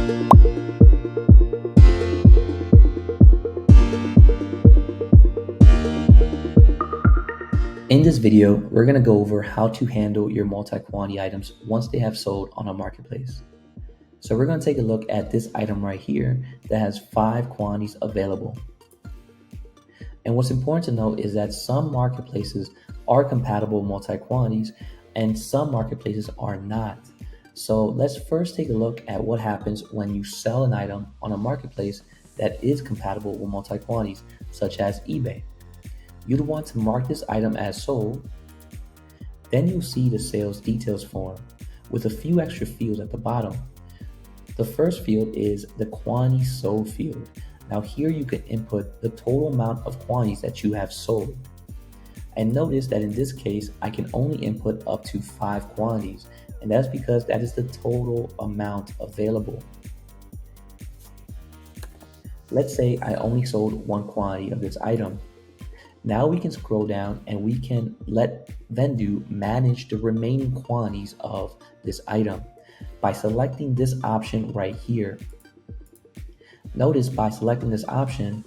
In this video, we're going to go over how to handle your multi-quantity items once they have sold on a marketplace. So we're going to take a look at this item right here that has 5 quantities available. And what's important to note is that some marketplaces are compatible with multi-quantities and some marketplaces are not. So let's first take a look at what happens when you sell an item on a marketplace that is compatible with multi-quantities, such as eBay. You'd want to mark this item as sold. Then you'll see the sales details form with a few extra fields at the bottom. The first field is the quantity sold field. Now here you can input the total amount of quantities that you have sold. And notice that in this case, I can only input up to 5 quantities, and that's because that is the total amount available. Let's say I only sold 1 quantity of this item. Now we can scroll down and we can let Vendoo manage the remaining quantities of this item by selecting this option right here. Notice by selecting this option,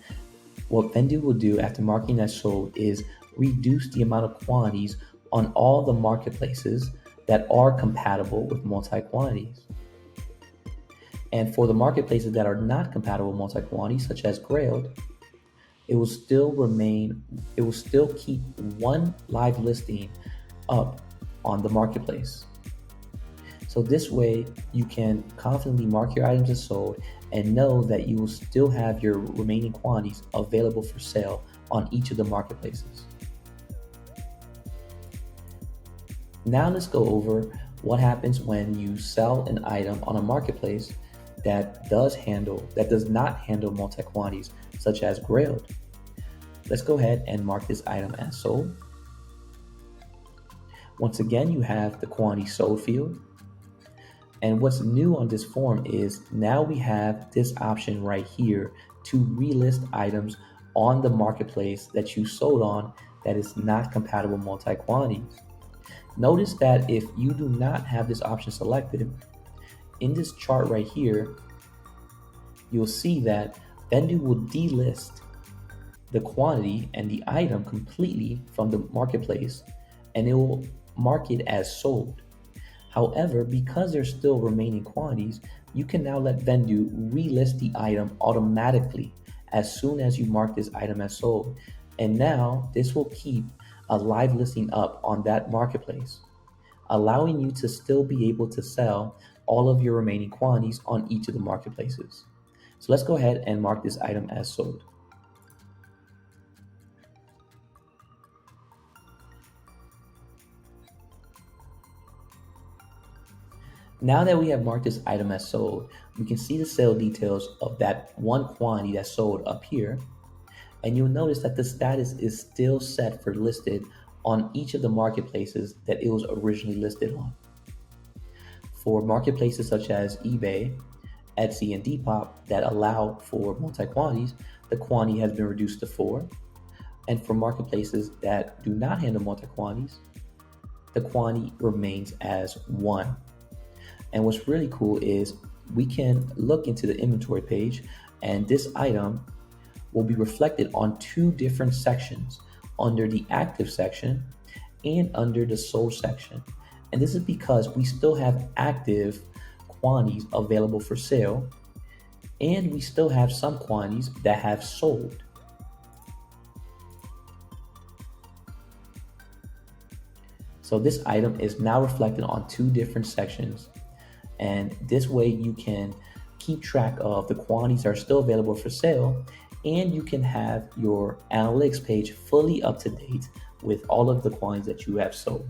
what Vendoo will do after marking as sold is reduce the amount of quantities on all the marketplaces that are compatible with multi-quantities. And for the marketplaces that are not compatible with multi-quantities, such as Grailed, it will still keep 1 live listing up on the marketplace. So this way you can confidently mark your items as sold and know that you will still have your remaining quantities available for sale on each of the marketplaces. Now let's go over what happens when you sell an item on a marketplace that does not handle multi-quantities, such as Grailed. Let's go ahead and mark this item as sold. Once again, you have the quantity sold field. And what's new on this form is now we have this option right here to relist items on the marketplace that you sold on that is not compatible with multi-quantities. Notice that if you do not have this option selected, in this chart right here, you'll see that Vendoo will delist the quantity and the item completely from the marketplace, and it will mark it as sold. However, because there's still remaining quantities, you can now let Vendoo relist the item automatically as soon as you mark this item as sold. And now this will keep a live listing up on that marketplace, allowing you to still be able to sell all of your remaining quantities on each of the marketplaces. So let's go ahead and mark this item as sold. Now that we have marked this item as sold, we can see the sale details of that 1 quantity that's sold up here. And you'll notice that the status is still set for listed on each of the marketplaces that it was originally listed on. For marketplaces such as eBay, Etsy, and Depop that allow for multi-quantities, the quantity has been reduced to 4. And for marketplaces that do not handle multi-quantities, the quantity remains as 1. And what's really cool is we can look into the inventory page, and this item will be reflected on 2 different sections, under the active section and under the sold section. And this is because we still have active quantities available for sale, and we still have some quantities that have sold. So this item is now reflected on 2 different sections. And this way you can keep track of the quantities that are still available for sale, and you can have your analytics page fully up to date with all of the quantities that you have sold.